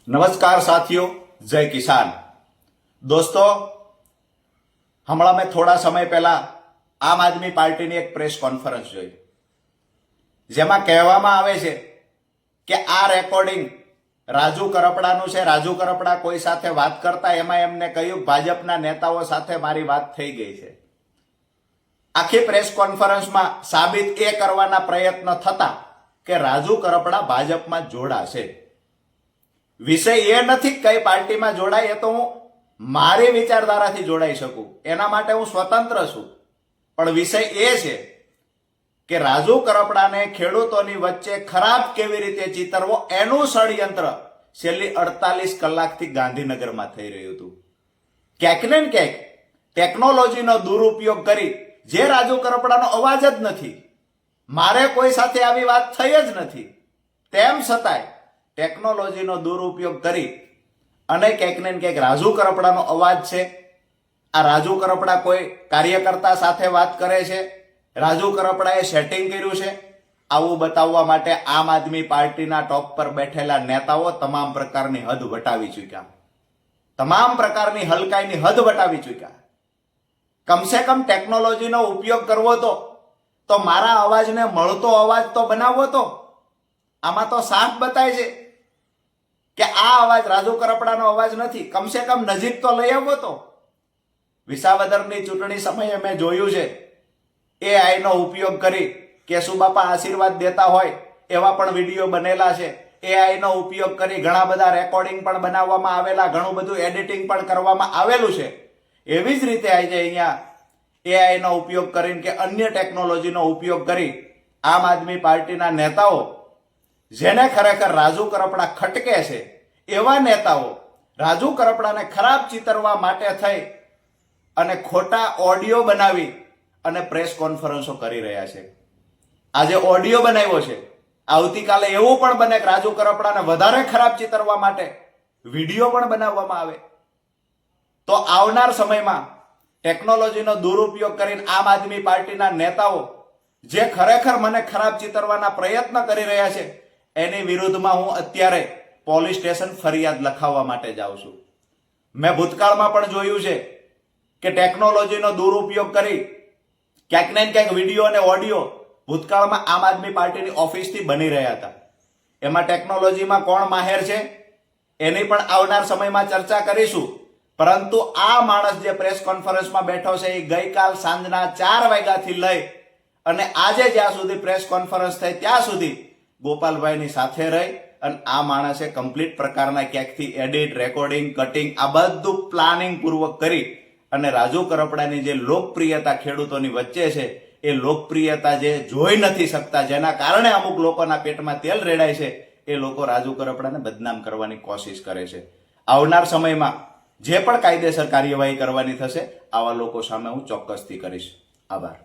नमस्कार साथियों, जय किसान। दोस्तों, हमણાં મેં થોડા સમય પહેલા આમ આદમી પાર્ટીની એક પ્રેસ કોન્ફરન્સ જોઈ, જેમાં કહેવામાં આવે છે કે આ રેકોર્ડિંગ રાજુ કરપડાનું છે। રાજુ કરપડા કોઈ સાથે વાત કરતા એમાં એમને કહ્યું ભાજપના નેતાઓ સાથે મારી વાત થઈ ગઈ છે। આખી પ્રેસ કોન્ફરન્સમાં સાબિત એ કરવાના પ્રયત્ન થતા કે રાજુ કરપડા ભાજપમાં જોડાશે। વિષય એ નથી કઈ પાર્ટીમાં જોડાય, એ તો હું મારી વિચારધારાથી જોડાઈ શકું, એના માટે હું સ્વતંત્ર છું। પણ વિષય એ છે કે રાજુ કરપડાને ખેડૂતોની વચ્ચે ખરાબ કેવી રીતે ચિતરવો એનું ષડયંત્ર છેલ્લી 48 કલાકથી ગાંધીનગરમાં થઈ રહ્યું હતું। ક્યાંક ને ક્યાંક ટેકનોલોજીનો દુરુપયોગ કરી, જે રાજુ કરપડાનો અવાજ જ નથી, મારે કોઈ સાથે આવી વાત થઈ જ નથી, તેમ છતાંય ટેકનોલોજીનો દુરુપયોગ કરી અને ક્યાંક ને ક્યાંક રાજુ કરપડાનો અવાજ છે। આ રાજુ કરપડા કોઈ કાર્યકર્તા સાથે વાત કરે છે, રાજુ કરપડાએ સેટિંગ કર્યું છે, આવું બતાવવા માટે આમ આદમી પાર્ટીના ટોપ પર બેઠેલા નેતાઓ તમામ પ્રકારની હદ વટાવી ચૂક્યા, તમામ પ્રકારની હલકાઈની હદ વટાવી ચૂક્યા। કમસે કમ ટેકનોલોજીનો ઉપયોગ કરવો તો મારા અવાજને મળતો અવાજ તો બનાવવો તો। આમાં તો સાફ બતાય છે કે આ અવાજ રાજુ કરપડાનો અવાજ નથી, કમસે કમ નજીક તો લઈ આવવો તો। વિસાવદરની ચૂંટણી સમયે મેં જોયું છે AI નો ઉપયોગ કરી કેશુબાપા આશીર્વાદ દેતા હોય એવા પણ વિડીયો બનેલા છે। AI નો ઉપયોગ કરી ઘણા બધા રેકોર્ડિંગ પણ બનાવવામાં આવેલા, ઘણું બધું એડિટિંગ પણ કરવામાં આવેલું છે। એવી જ રીતે આજે અહીંયા AI નો ઉપયોગ કરીને કે અન્ય ટેકનોલોજીનો ઉપયોગ કરી આમ આદમી પાર્ટીના નેતાઓ, જેને ખરેખર રાજુ કરપડા ખટકે છે એવા નેતાઓ રાજુ કરપડાને ખરાબ ચિતરવા માટે થઈ અને ખોટા ઓડિયો બનાવી અને પ્રેસ કોન્ફરન્સો કરી રહ્યા છે। આજે ઓડિયો બનાવ્યો છે, આવતીકાલે એવું પણ બને કે રાજુ કરપડાને વધારે ખરાબ ચિતરવા માટે વિડીયો પણ બનાવવામાં આવે। તો આવનાર સમયમાં ટેકનોલોજીનો દુરુપયોગ કરીને આમ આદમી પાર્ટીના નેતાઓ જે ખરેખર મને ખરાબ ચિતરવાના પ્રયત્ન કરી રહ્યા છે એની વિરુદ્ધમાં હું અત્યારે પોલીસ સ્ટેશન ફરિયાદ લખાવવા માટે જાઉં છું। મેં ભૂતકાળમાં પણ જોયું છે કે ટેકનોલોજીનો દુરુપયોગ કરી ક્યાંક ને ક્યાંક વિડીયો અને ઓડિયો ભૂતકાળમાં આમ આદમી પાર્ટીની ઓફિસથી બની રહ્યા હતા। એમાં ટેકનોલોજીમાં કોણ માહેર છે એની પણ આવનાર સમયમાં ચર્ચા કરીશું। પરંતુ આ માણસ જે પ્રેસ કોન્ફરન્સમાં બેઠો છે એ ગઈકાલ સાંજના 4 વાગ્યાથી લઈ અને આજે જ્યાં સુધી પ્રેસ કોન્ફરન્સ થઈ ત્યાં સુધી ગોપાલભાઈની સાથે રહી અને આ માણસે કમ્પ્લીટ પ્રકારના ક્યાંકથી એડિટ, રેકોર્ડિંગ, કટિંગ આ બધું પ્લાનિંગ પૂર્વક કરી અને રાજુ કરપડાની જે લોકપ્રિયતા ખેડૂતોની વચ્ચે છે એ લોકપ્રિયતા જે જોઈ નથી શકતા, જેના કારણે અમુક લોકોના પેટમાં તેલ રેડાય છે, એ લોકો રાજુ કરપડાને બદનામ કરવાની કોશિશ કરે છે। આવનાર સમયમાં જે પણ કાયદેસર કાર્યવાહી કરવાની થશે આવા લોકો સામે હું ચોક્કસથી કરીશ। આભાર।